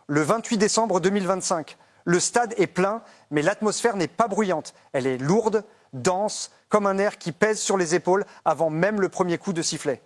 le 28 décembre 2025. Le stade est plein, mais l'atmosphère n'est pas bruyante. Elle est lourde, dense, comme un air qui pèse sur les épaules avant même le premier coup de sifflet.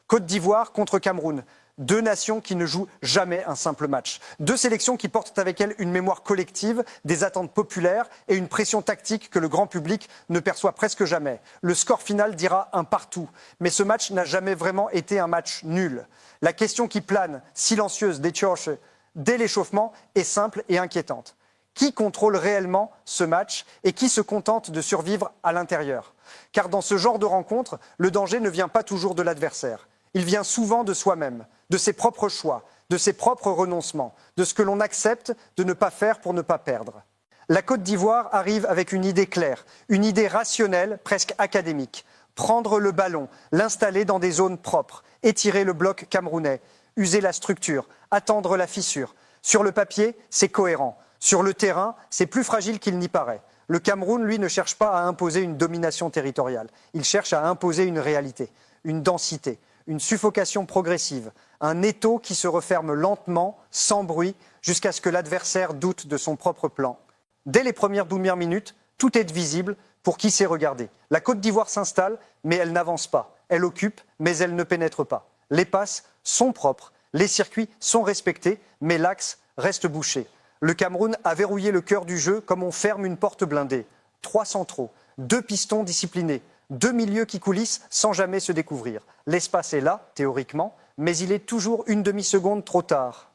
Côte d'Ivoire contre Cameroun. Deux nations qui ne jouent jamais un simple match. Deux sélections qui portent avec elles une mémoire collective, des attentes populaires et une pression tactique que le grand public ne perçoit presque jamais. Le score final dira un partout. Mais ce match n'a jamais vraiment été un match nul. La question qui plane, silencieuse des Tchorches, dès l'échauffement, est simple et inquiétante. Qui contrôle réellement ce match et qui se contente de survivre à l'intérieur? Car dans ce genre de rencontre, le danger ne vient pas toujours de l'adversaire. Il vient souvent de soi-même, de ses propres choix, de ses propres renoncements, de ce que l'on accepte de ne pas faire pour ne pas perdre. La Côte d'Ivoire arrive avec une idée claire, une idée rationnelle, presque académique. Prendre le ballon, l'installer dans des zones propres, étirer le bloc camerounais, user la structure, attendre la fissure. Sur le papier, c'est cohérent. Sur le terrain, c'est plus fragile qu'il n'y paraît. Le Cameroun, lui, ne cherche pas à imposer une domination territoriale. Il cherche à imposer une réalité, une densité, une suffocation progressive, un étau qui se referme lentement, sans bruit, jusqu'à ce que l'adversaire doute de son propre plan. Dès les premières minutes, tout est visible pour qui sait regarder. La Côte d'Ivoire s'installe, mais elle n'avance pas. Elle occupe, mais elle ne pénètre pas. Les passes sont propres, les circuits sont respectés, mais l'axe reste bouché. Le Cameroun a verrouillé le cœur du jeu comme on ferme une porte blindée. 3 centraux, 2 pistons disciplinés, 2 milieux qui coulissent sans jamais se découvrir. L'espace est là, théoriquement, mais il est toujours une demi-seconde trop tard.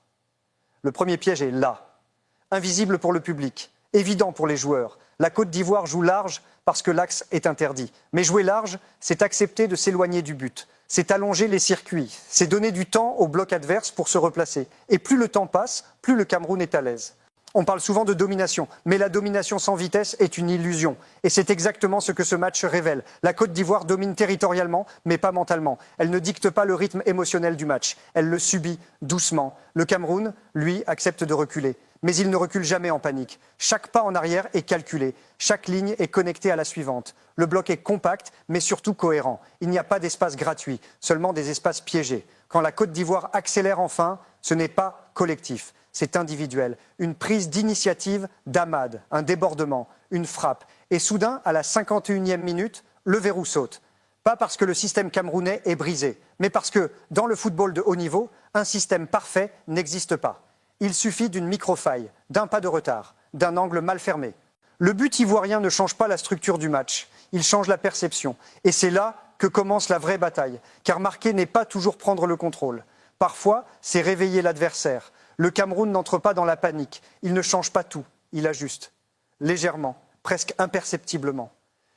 Le premier piège est là, invisible pour le public, évident pour les joueurs. La Côte d'Ivoire joue large parce que l'axe est interdit. Mais jouer large, c'est accepter de s'éloigner du but. C'est allonger les circuits, c'est donner du temps au bloc adverse pour se replacer. Et plus le temps passe, plus le Cameroun est à l'aise. On parle souvent de domination, mais la domination sans vitesse est une illusion. Et c'est exactement ce que ce match révèle. La Côte d'Ivoire domine territorialement, mais pas mentalement. Elle ne dicte pas le rythme émotionnel du match. Elle le subit doucement. Le Cameroun, lui, accepte de reculer. Mais il ne recule jamais en panique. Chaque pas en arrière est calculé. Chaque ligne est connectée à la suivante. Le bloc est compact, mais surtout cohérent. Il n'y a pas d'espace gratuit, seulement des espaces piégés. Quand la Côte d'Ivoire accélère enfin, ce n'est pas collectif, c'est individuel. Une prise d'initiative d'Amad, un débordement, une frappe. Et soudain, à la 51e minute, le verrou saute. Pas parce que le système camerounais est brisé, mais parce que, dans le football de haut niveau, un système parfait n'existe pas. Il suffit d'une micro-faille, d'un pas de retard, d'un angle mal fermé. Le but ivoirien ne change pas la structure du match, il change la perception. Et c'est là que commence la vraie bataille, car marquer n'est pas toujours prendre le contrôle. Parfois, c'est réveiller l'adversaire. Le Cameroun n'entre pas dans la panique, il ne change pas tout, il ajuste. Légèrement, presque imperceptiblement.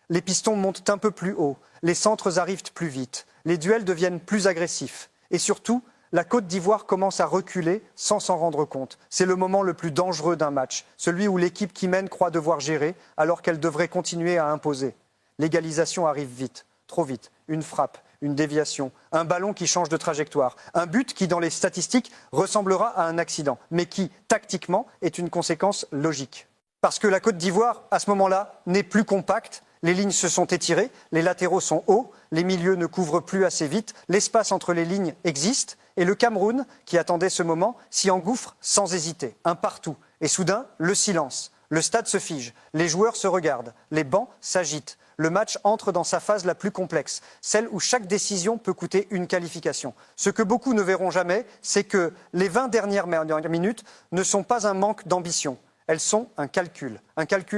Les pistons montent un peu plus haut, les centres arrivent plus vite, les duels deviennent plus agressifs. Et surtout, la Côte d'Ivoire commence à reculer sans s'en rendre compte. C'est le moment le plus dangereux d'un match, celui où l'équipe qui mène croit devoir gérer alors qu'elle devrait continuer à imposer. L'égalisation arrive vite, trop vite. Une frappe, une déviation, un ballon qui change de trajectoire, un but qui, dans les statistiques, ressemblera à un accident, mais qui, tactiquement, est une conséquence logique. Parce que la Côte d'Ivoire, à ce moment-là, n'est plus compacte, les lignes se sont étirées, les latéraux sont hauts, les milieux ne couvrent plus assez vite, l'espace entre les lignes existe, et le Cameroun, qui attendait ce moment, s'y engouffre sans hésiter, un partout. Et soudain, le silence. Le stade se fige, les joueurs se regardent, les bancs s'agitent. Le match entre dans sa phase la plus complexe, celle où chaque décision peut coûter une qualification. Ce que beaucoup ne verront jamais, c'est que les 20 dernières minutes ne sont pas un manque d'ambition. Elles sont un calcul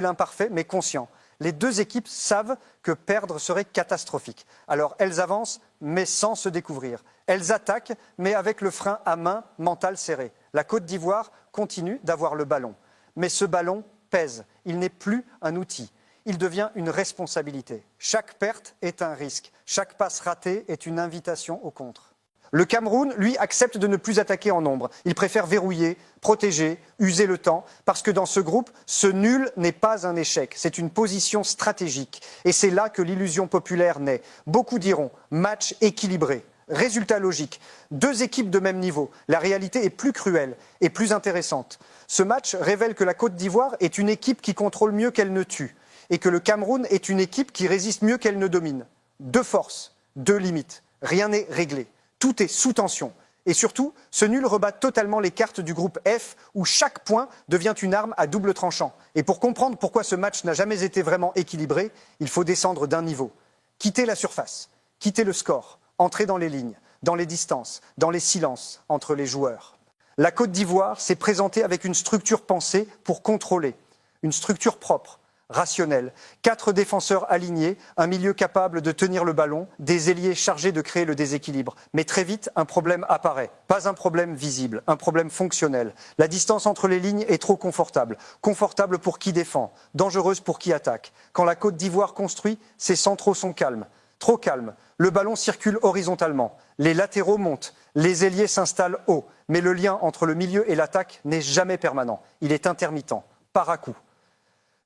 imparfait mais conscient. Les deux équipes savent que perdre serait catastrophique. Alors elles avancent, mais sans se découvrir. Elles attaquent, mais avec le frein à main, mental serré. La Côte d'Ivoire continue d'avoir le ballon. Mais ce ballon pèse. Il n'est plus un outil. Il devient une responsabilité. Chaque perte est un risque. Chaque passe ratée est une invitation au contre. Le Cameroun, lui, accepte de ne plus attaquer en nombre. Il préfère verrouiller, protéger, user le temps, parce que dans ce groupe, ce nul n'est pas un échec. C'est une position stratégique. Et c'est là que l'illusion populaire naît. Beaucoup diront match équilibré. Résultat logique. Deux équipes de même niveau. La réalité est plus cruelle et plus intéressante. Ce match révèle que la Côte d'Ivoire est une équipe qui contrôle mieux qu'elle ne tue. Et que le Cameroun est une équipe qui résiste mieux qu'elle ne domine. Deux forces, deux limites. Rien n'est réglé. Tout est sous tension. Et surtout, ce nul rebat totalement les cartes du groupe F, où chaque point devient une arme à double tranchant. Et pour comprendre pourquoi ce match n'a jamais été vraiment équilibré, il faut descendre d'un niveau. Quitter la surface, quitter le score, entrer dans les lignes, dans les distances, dans les silences entre les joueurs. La Côte d'Ivoire s'est présentée avec une structure pensée pour contrôler, une structure propre, rationnelle, 4 défenseurs alignés, un milieu capable de tenir le ballon, des ailiers chargés de créer le déséquilibre. Mais très vite, un problème apparaît. Pas un problème visible, un problème fonctionnel. La distance entre les lignes est trop confortable. Confortable pour qui défend, dangereuse pour qui attaque. Quand la Côte d'Ivoire construit, ses centraux sont calmes. Trop calmes. Le ballon circule horizontalement. Les latéraux montent. Les ailiers s'installent haut. Mais le lien entre le milieu et l'attaque n'est jamais permanent. Il est intermittent, par à-coup.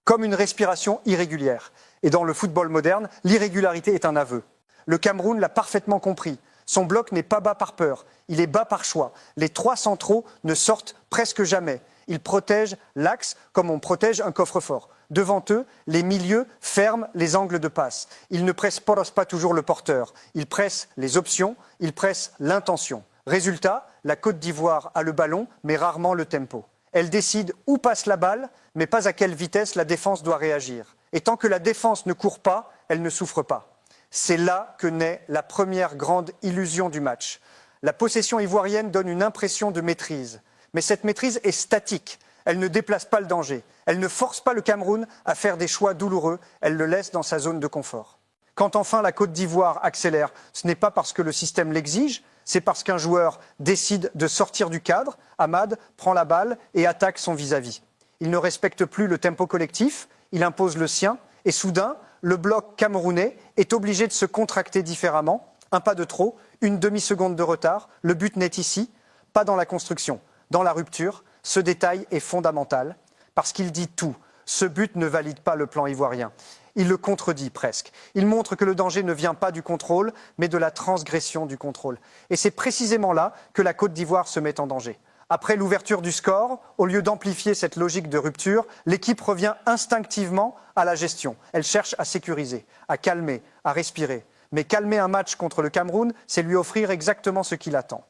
Comme une respiration irrégulière. Et dans le football moderne, l'irrégularité est un aveu. Le Cameroun l'a parfaitement compris. Son bloc n'est pas bas par peur, il est bas par choix. Les 3 centraux ne sortent presque jamais. Ils protègent l'axe comme on protège un coffre-fort. Devant eux, les milieux ferment les angles de passe. Ils ne pressent pas toujours le porteur. Ils pressent les options, ils pressent l'intention. Résultat, la Côte d'Ivoire a le ballon, mais rarement le tempo. Elle décide où passe la balle, mais pas à quelle vitesse la défense doit réagir. Et tant que la défense ne court pas, elle ne souffre pas. C'est là que naît la première grande illusion du match. La possession ivoirienne donne une impression de maîtrise. Mais cette maîtrise est statique. Elle ne déplace pas le danger. Elle ne force pas le Cameroun à faire des choix douloureux. Elle le laisse dans sa zone de confort. Quand enfin la Côte d'Ivoire accélère, ce n'est pas parce que le système l'exige, c'est parce qu'un joueur décide de sortir du cadre. Amad prend la balle et attaque son vis-à-vis. Il ne respecte plus le tempo collectif, il impose le sien. Et soudain, le bloc camerounais est obligé de se contracter différemment. Un pas de trop, une demi-seconde de retard. Le but n'est ici, pas dans la construction, dans la rupture. Ce détail est fondamental parce qu'il dit tout. Ce but ne valide pas le plan ivoirien. Il le contredit presque. Il montre que le danger ne vient pas du contrôle, mais de la transgression du contrôle. Et c'est précisément là que la Côte d'Ivoire se met en danger. Après l'ouverture du score, au lieu d'amplifier cette logique de rupture, l'équipe revient instinctivement à la gestion. Elle cherche à sécuriser, à calmer, à respirer. Mais calmer un match contre le Cameroun, c'est lui offrir exactement ce qu'il attend.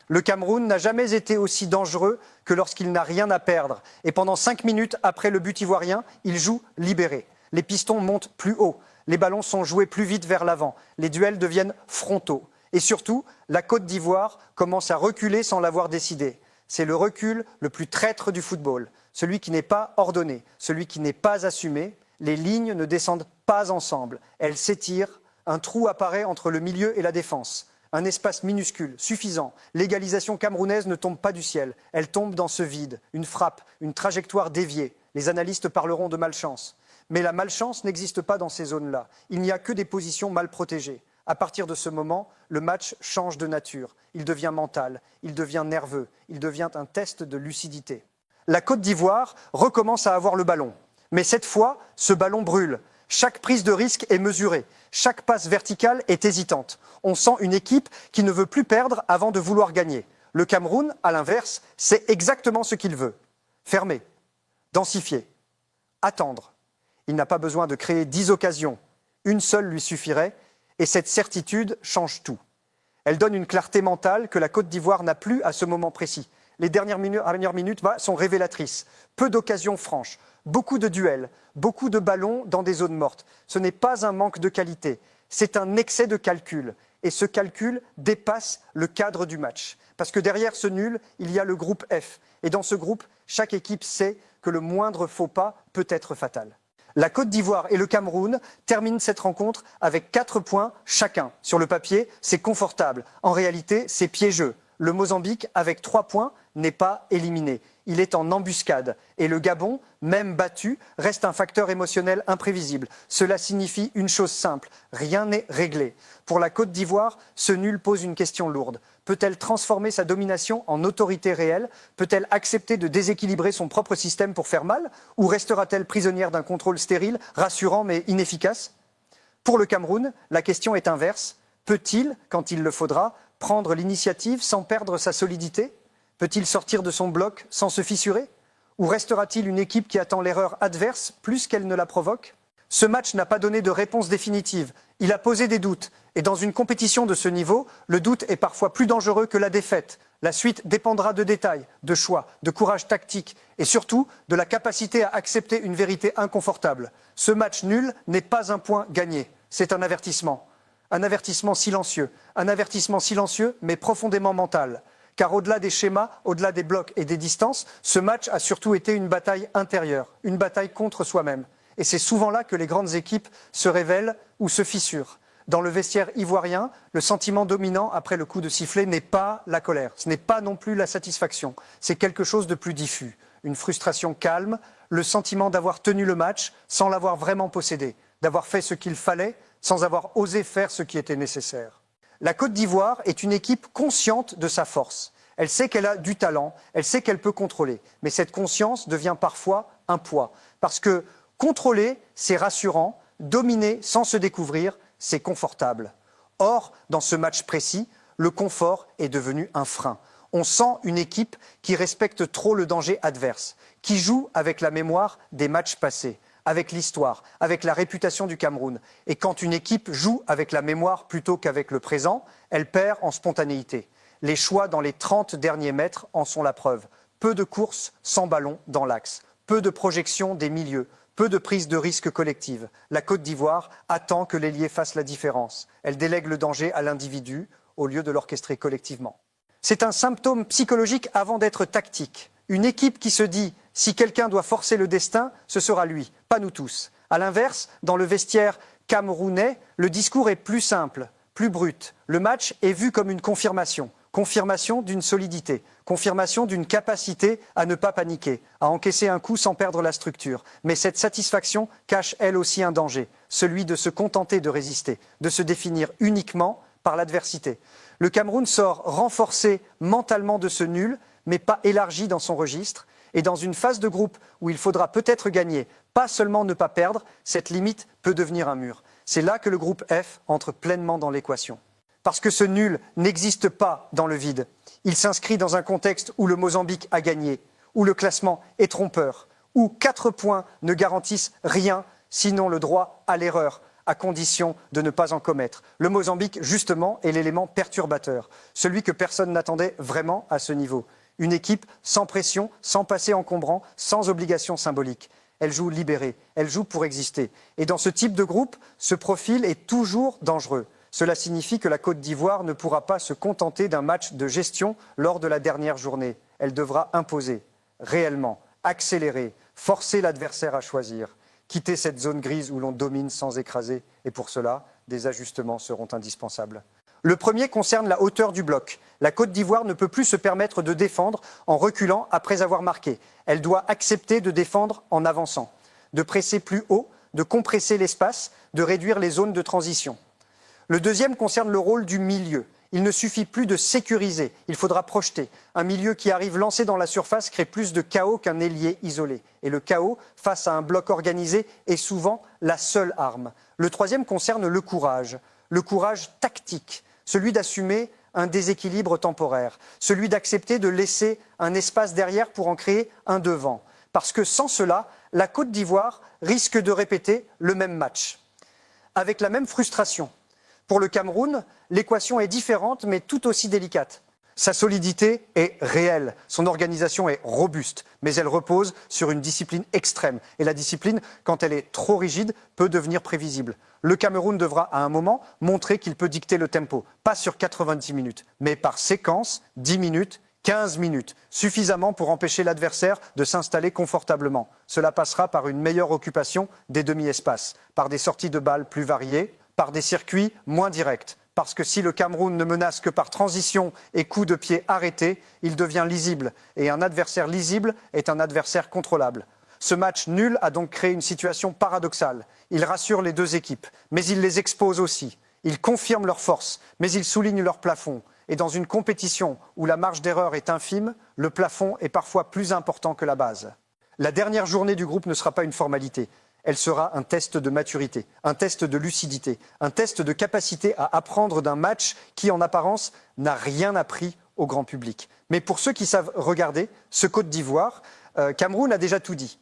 Le Cameroun n'a jamais été aussi dangereux que lorsqu'il n'a rien à perdre. Et pendant 5 minutes après le but ivoirien, il joue libéré. Les pistons montent plus haut, les ballons sont joués plus vite vers l'avant, les duels deviennent frontaux. Et surtout, la Côte d'Ivoire commence à reculer sans l'avoir décidé. C'est le recul le plus traître du football, celui qui n'est pas ordonné, celui qui n'est pas assumé. Les lignes ne descendent pas ensemble, elles s'étirent, un trou apparaît entre le milieu et la défense. Un espace minuscule, suffisant. L'égalisation camerounaise ne tombe pas du ciel, elle tombe dans ce vide, une frappe, une trajectoire déviée. Les analystes parleront de malchance. Mais la malchance n'existe pas dans ces zones-là. Il n'y a que des positions mal protégées. À partir de ce moment, le match change de nature. Il devient mental, il devient nerveux, il devient un test de lucidité. La Côte d'Ivoire recommence à avoir le ballon. Mais cette fois, ce ballon brûle. Chaque prise de risque est mesurée. Chaque passe verticale est hésitante. On sent une équipe qui ne veut plus perdre avant de vouloir gagner. Le Cameroun, à l'inverse, sait exactement ce qu'il veut. Fermer, densifier, attendre. Il n'a pas besoin de créer 10 occasions. Une seule lui suffirait. Et cette certitude change tout. Elle donne une clarté mentale que la Côte d'Ivoire n'a plus à ce moment précis. Les dernières minutes sont révélatrices. Peu d'occasions franches, beaucoup de duels, beaucoup de ballons dans des zones mortes. Ce n'est pas un manque de qualité, c'est un excès de calcul. Et ce calcul dépasse le cadre du match. Parce que derrière ce nul, il y a le groupe F. Et dans ce groupe, chaque équipe sait que le moindre faux pas peut être fatal. La Côte d'Ivoire et le Cameroun terminent cette rencontre avec 4 points chacun. Sur le papier, c'est confortable. En réalité, c'est piégeux. Le Mozambique, avec 3 points, n'est pas éliminé. Il est en embuscade. Et le Gabon, même battu, reste un facteur émotionnel imprévisible. Cela signifie une chose simple, rien n'est réglé. Pour la Côte d'Ivoire, ce nul pose une question lourde. Peut-elle transformer sa domination en autorité réelle? Peut-elle accepter de déséquilibrer son propre système pour faire mal? Ou restera-t-elle prisonnière d'un contrôle stérile, rassurant mais inefficace? Pour le Cameroun, la question est inverse. Peut-il, quand il le faudra, prendre l'initiative sans perdre sa solidité? Peut-il sortir de son bloc sans se fissurer? Ou restera-t-il une équipe qui attend l'erreur adverse plus qu'elle ne la provoque? Ce match n'a pas donné de réponse définitive. Il a posé des doutes. Et dans une compétition de ce niveau, le doute est parfois plus dangereux que la défaite. La suite dépendra de détails, de choix, de courage tactique et surtout de la capacité à accepter une vérité inconfortable. Ce match nul n'est pas un point gagné, c'est un avertissement. Un avertissement silencieux mais profondément mental. Car au-delà des schémas, au-delà des blocs et des distances, ce match a surtout été une bataille intérieure, une bataille contre soi-même. Et c'est souvent là que les grandes équipes se révèlent ou se fissurent. Dans le vestiaire ivoirien, le sentiment dominant après le coup de sifflet n'est pas la colère, ce n'est pas non plus la satisfaction, c'est quelque chose de plus diffus. Une frustration calme, le sentiment d'avoir tenu le match sans l'avoir vraiment possédé, d'avoir fait ce qu'il fallait sans avoir osé faire ce qui était nécessaire. La Côte d'Ivoire est une équipe consciente de sa force. Elle sait qu'elle a du talent, elle sait qu'elle peut contrôler. Mais cette conscience devient parfois un poids. Parce que contrôler, c'est rassurant, dominer sans se découvrir, c'est confortable. Or, dans ce match précis, le confort est devenu un frein. On sent une équipe qui respecte trop le danger adverse, qui joue avec la mémoire des matchs passés, avec l'histoire, avec la réputation du Cameroun. Et quand une équipe joue avec la mémoire plutôt qu'avec le présent, elle perd en spontanéité. Les choix dans les 30 derniers mètres en sont la preuve. Peu de courses sans ballon dans l'axe, peu de projections des milieux, peu de prise de risque collective. La Côte d'Ivoire attend que l'ailier fasse la différence. Elle délègue le danger à l'individu au lieu de l'orchestrer collectivement. C'est un symptôme psychologique avant d'être tactique. Une équipe qui se dit « si quelqu'un doit forcer le destin, ce sera lui, pas nous tous ». A l'inverse, dans le vestiaire camerounais, le discours est plus simple, plus brut. Le match est vu comme une confirmation. Confirmation d'une solidité, confirmation d'une capacité à ne pas paniquer, à encaisser un coup sans perdre la structure. Mais cette satisfaction cache elle aussi un danger, celui de se contenter de résister, de se définir uniquement par l'adversité. Le Cameroun sort renforcé mentalement de ce nul, mais pas élargi dans son registre. Et dans une phase de groupe où il faudra peut-être gagner, pas seulement ne pas perdre, cette limite peut devenir un mur. C'est là que le groupe F entre pleinement dans l'équation. Parce que ce nul n'existe pas dans le vide. Il s'inscrit dans un contexte où le Mozambique a gagné, où le classement est trompeur, où 4 points ne garantissent rien, sinon le droit à l'erreur, à condition de ne pas en commettre. Le Mozambique, justement, est l'élément perturbateur, celui que personne n'attendait vraiment à ce niveau. Une équipe sans pression, sans passé encombrant, sans obligation symbolique. Elle joue libérée, elle joue pour exister. Et dans ce type de groupe, ce profil est toujours dangereux. Cela signifie que la Côte d'Ivoire ne pourra pas se contenter d'un match de gestion lors de la dernière journée. Elle devra imposer, réellement, accélérer, forcer l'adversaire à choisir, quitter cette zone grise où l'on domine sans écraser. Et pour cela, des ajustements seront indispensables. Le premier concerne la hauteur du bloc. La Côte d'Ivoire ne peut plus se permettre de défendre en reculant après avoir marqué. Elle doit accepter de défendre en avançant, de presser plus haut, de compresser l'espace, de réduire les zones de transition. Le deuxième concerne le rôle du milieu. Il ne suffit plus de sécuriser, il faudra projeter. Un milieu qui arrive lancé dans la surface crée plus de chaos qu'un ailier isolé. Et le chaos, face à un bloc organisé, est souvent la seule arme. Le troisième concerne le courage tactique, celui d'assumer un déséquilibre temporaire, celui d'accepter de laisser un espace derrière pour en créer un devant. Parce que sans cela, la Côte d'Ivoire risque de répéter le même match, avec la même frustration. Pour le Cameroun, l'équation est différente mais tout aussi délicate. Sa solidité est réelle, son organisation est robuste, mais elle repose sur une discipline extrême. Et la discipline, quand elle est trop rigide, peut devenir prévisible. Le Cameroun devra à un moment montrer qu'il peut dicter le tempo, pas sur 90 minutes, mais par séquence, 10 minutes, 15 minutes, suffisamment pour empêcher l'adversaire de s'installer confortablement. Cela passera par une meilleure occupation des demi-espaces, par des sorties de balles plus variées, par des circuits moins directs. Parce que si le Cameroun ne menace que par transition et coups de pied arrêtés, il devient lisible. Et un adversaire lisible est un adversaire contrôlable. Ce match nul a donc créé une situation paradoxale. Il rassure les deux équipes, mais il les expose aussi. Il confirme leur force, mais il souligne leur plafond. Et dans une compétition où la marge d'erreur est infime, le plafond est parfois plus important que la base. La dernière journée du groupe ne sera pas une formalité. Elle sera un test de maturité, un test de lucidité, un test de capacité à apprendre d'un match qui, en apparence, n'a rien appris au grand public. Mais pour ceux qui savent regarder, ce Côte d'Ivoire, Cameroun a déjà tout dit.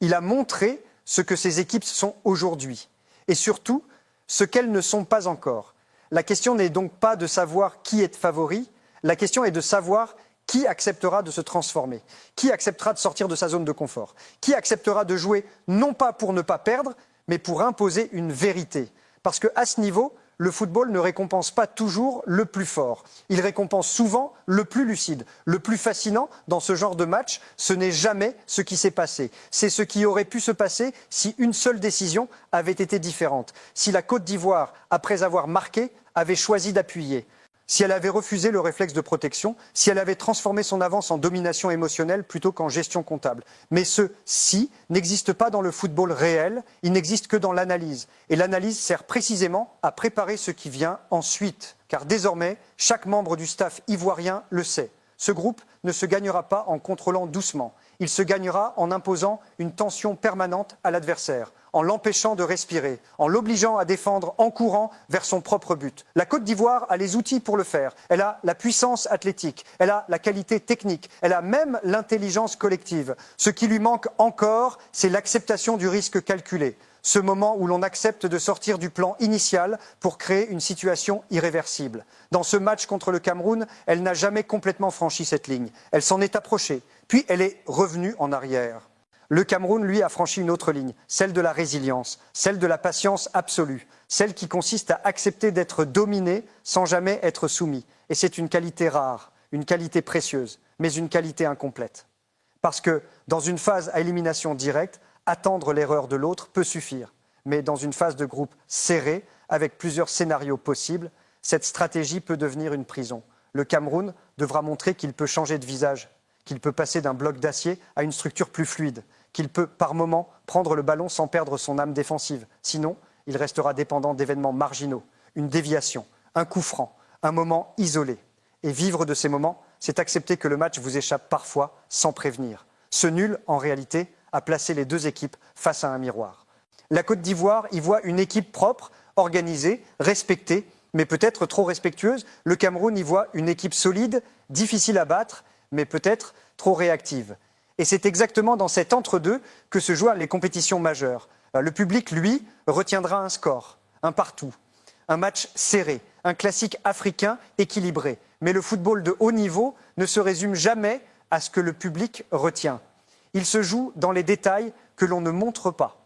Il a montré ce que ces équipes sont aujourd'hui et surtout ce qu'elles ne sont pas encore. La question n'est donc pas de savoir qui est favori, la question est de savoir qui acceptera de se transformer, qui acceptera de sortir de sa zone de confort, qui acceptera de jouer non pas pour ne pas perdre, mais pour imposer une vérité. Parce qu'à ce niveau, le football ne récompense pas toujours le plus fort. Il récompense souvent le plus lucide. Le plus fascinant dans ce genre de match, ce n'est jamais ce qui s'est passé. C'est ce qui aurait pu se passer si une seule décision avait été différente. Si la Côte d'Ivoire, après avoir marqué, avait choisi d'appuyer. Si elle avait refusé le réflexe de protection, si elle avait transformé son avance en domination émotionnelle plutôt qu'en gestion comptable. Mais ce « si » n'existe pas dans le football réel, il n'existe que dans l'analyse. Et l'analyse sert précisément à préparer ce qui vient ensuite. Car désormais, chaque membre du staff ivoirien le sait. Ce groupe ne se gagnera pas en contrôlant doucement. Il se gagnera en imposant une tension permanente à l'adversaire, en l'empêchant de respirer, en l'obligeant à défendre en courant vers son propre but. La Côte d'Ivoire a les outils pour le faire. Elle a la puissance athlétique, elle a la qualité technique, elle a même l'intelligence collective. Ce qui lui manque encore, c'est l'acceptation du risque calculé. Ce moment où l'on accepte de sortir du plan initial pour créer une situation irréversible. Dans ce match contre le Cameroun, elle n'a jamais complètement franchi cette ligne. Elle s'en est approchée, puis elle est revenue en arrière. Le Cameroun, lui, a franchi une autre ligne, celle de la résilience, celle de la patience absolue, celle qui consiste à accepter d'être dominé sans jamais être soumis. Et c'est une qualité rare, une qualité précieuse, mais une qualité incomplète. Parce que dans une phase à élimination directe, attendre l'erreur de l'autre peut suffire. Mais dans une phase de groupe serrée, avec plusieurs scénarios possibles, cette stratégie peut devenir une prison. Le Cameroun devra montrer qu'il peut changer de visage, qu'il peut passer d'un bloc d'acier à une structure plus fluide, qu'il peut, par moments, prendre le ballon sans perdre son âme défensive. Sinon, il restera dépendant d'événements marginaux, une déviation, un coup franc, un moment isolé. Et vivre de ces moments, c'est accepter que le match vous échappe parfois sans prévenir. Ce nul, en réalité, a placé les deux équipes face à un miroir. La Côte d'Ivoire y voit une équipe propre, organisée, respectée, mais peut-être trop respectueuse. Le Cameroun y voit une équipe solide, difficile à battre, mais peut-être trop réactive. Et c'est exactement dans cet entre-deux que se jouent les compétitions majeures. Le public, lui, retiendra un score, un partout, un match serré, un classique africain équilibré. Mais le football de haut niveau ne se résume jamais à ce que le public retient. Il se joue dans les détails que l'on ne montre pas,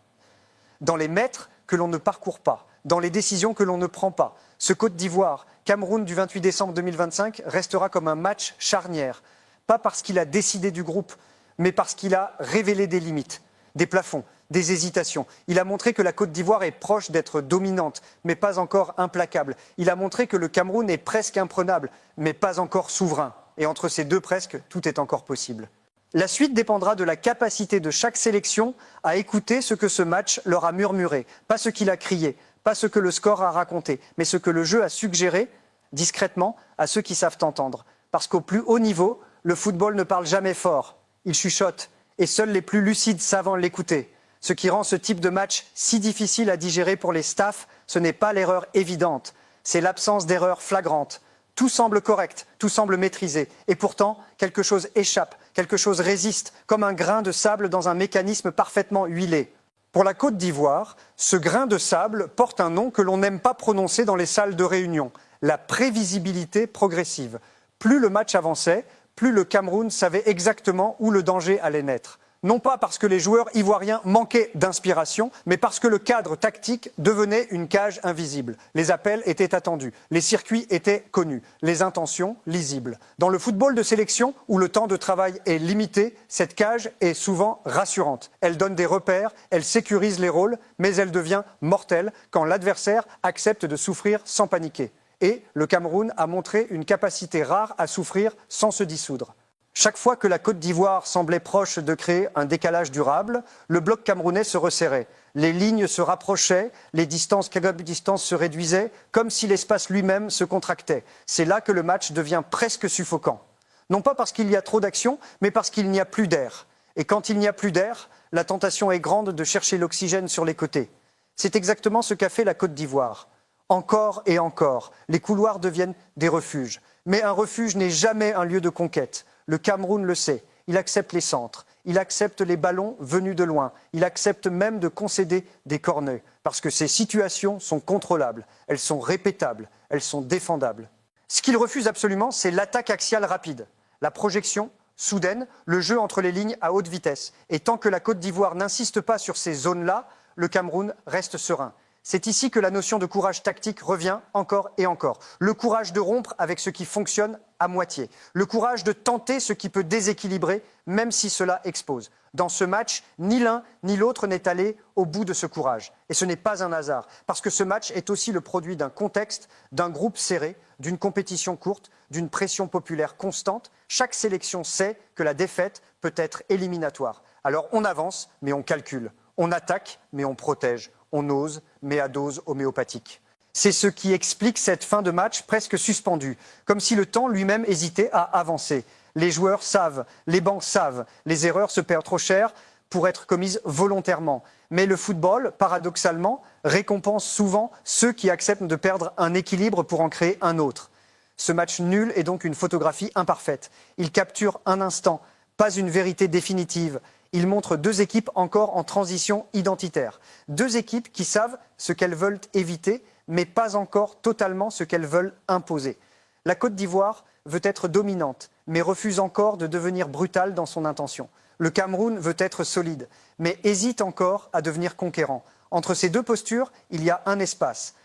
dans les mètres que l'on ne parcourt pas, dans les décisions que l'on ne prend pas. Ce Côte d'Ivoire-Cameroun du 28 décembre 2025 restera comme un match charnière, pas parce qu'il a décidé du groupe, mais parce qu'il a révélé des limites, des plafonds, des hésitations. Il a montré que la Côte d'Ivoire est proche d'être dominante, mais pas encore implacable. Il a montré que le Cameroun est presque imprenable, mais pas encore souverain. Et entre ces deux presque, tout est encore possible. La suite dépendra de la capacité de chaque sélection à écouter ce que ce match leur a murmuré, pas ce qu'il a crié, pas ce que le score a raconté, mais ce que le jeu a suggéré, discrètement, à ceux qui savent entendre. Parce qu'au plus haut niveau, le football ne parle jamais fort, il chuchote, et seuls les plus lucides savent l'écouter. Ce qui rend ce type de match si difficile à digérer pour les staffs, ce n'est pas l'erreur évidente, c'est l'absence d'erreur flagrante. Tout semble correct, tout semble maîtrisé, et pourtant, quelque chose échappe, quelque chose résiste, comme un grain de sable dans un mécanisme parfaitement huilé. Pour la Côte d'Ivoire, ce grain de sable porte un nom que l'on n'aime pas prononcer dans les salles de réunion, la prévisibilité progressive. Plus le match avançait, plus le Cameroun savait exactement où le danger allait naître. Non pas parce que les joueurs ivoiriens manquaient d'inspiration, mais parce que le cadre tactique devenait une cage invisible. Les appels étaient attendus, les circuits étaient connus, les intentions lisibles. Dans le football de sélection, où le temps de travail est limité, cette cage est souvent rassurante. Elle donne des repères, elle sécurise les rôles, mais elle devient mortelle quand l'adversaire accepte de souffrir sans paniquer. Et le Cameroun a montré une capacité rare à souffrir sans se dissoudre. Chaque fois que la Côte d'Ivoire semblait proche de créer un décalage durable, le bloc camerounais se resserrait. Les lignes se rapprochaient, les distances se réduisaient, comme si l'espace lui-même se contractait. C'est là que le match devient presque suffocant. Non pas parce qu'il y a trop d'action, mais parce qu'il n'y a plus d'air. Et quand il n'y a plus d'air, la tentation est grande de chercher l'oxygène sur les côtés. C'est exactement ce qu'a fait la Côte d'Ivoire. Encore et encore, les couloirs deviennent des refuges. Mais un refuge n'est jamais un lieu de conquête. Le Cameroun le sait, il accepte les centres, il accepte les ballons venus de loin, il accepte même de concéder des corners, parce que ces situations sont contrôlables, elles sont répétables, elles sont défendables. Ce qu'il refuse absolument, c'est l'attaque axiale rapide, la projection soudaine, le jeu entre les lignes à haute vitesse. Et tant que la Côte d'Ivoire n'insiste pas sur ces zones-là, le Cameroun reste serein. C'est ici que la notion de courage tactique revient encore et encore. Le courage de rompre avec ce qui fonctionne à moitié. Le courage de tenter ce qui peut déséquilibrer, même si cela expose. Dans ce match, ni l'un ni l'autre n'est allé au bout de ce courage. Et ce n'est pas un hasard, parce que ce match est aussi le produit d'un contexte, d'un groupe serré, d'une compétition courte, d'une pression populaire constante. Chaque sélection sait que la défaite peut être éliminatoire. Alors on avance, mais on calcule. On attaque, mais on protège. On ose, mais à dose homéopathique. C'est ce qui explique cette fin de match presque suspendue, comme si le temps lui-même hésitait à avancer. Les joueurs savent, les bancs savent, les erreurs se perdent trop cher pour être commises volontairement. Mais le football, paradoxalement, récompense souvent ceux qui acceptent de perdre un équilibre pour en créer un autre. Ce match nul est donc une photographie imparfaite. Il capture un instant, pas une vérité définitive. Il montre deux équipes encore en transition identitaire. Deux équipes qui savent ce qu'elles veulent éviter, mais pas encore totalement ce qu'elles veulent imposer. La Côte d'Ivoire veut être dominante, mais refuse encore de devenir brutale dans son intention. Le Cameroun veut être solide, mais hésite encore à devenir conquérant. Entre ces deux postures, il y a un espace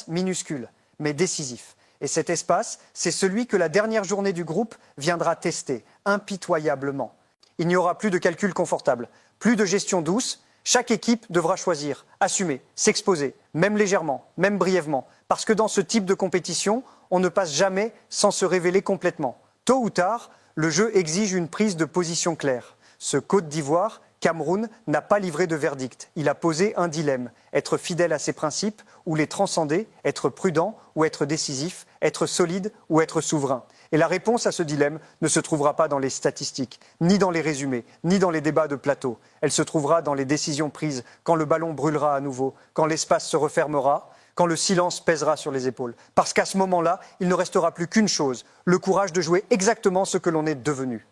minuscule, mais décisif. Et cet espace, c'est celui que la dernière journée du groupe viendra tester, impitoyablement. Il n'y aura plus de calcul confortable, plus de gestion douce. Chaque équipe devra choisir, assumer, s'exposer, même légèrement, même brièvement. Parce que dans ce type de compétition, on ne passe jamais sans se révéler complètement. Tôt ou tard, le jeu exige une prise de position claire. Ce Côte d'Ivoire, Cameroun, n'a pas livré de verdict. Il a posé un dilemme. Être fidèle à ses principes ou les transcender, être prudent ou être décisif, être solide ou être souverain. Et la réponse à ce dilemme ne se trouvera pas dans les statistiques, ni dans les résumés, ni dans les débats de plateau. Elle se trouvera dans les décisions prises, quand le ballon brûlera à nouveau, quand l'espace se refermera, quand le silence pèsera sur les épaules. Parce qu'à ce moment-là, il ne restera plus qu'une chose, le courage de jouer exactement ce que l'on est devenu.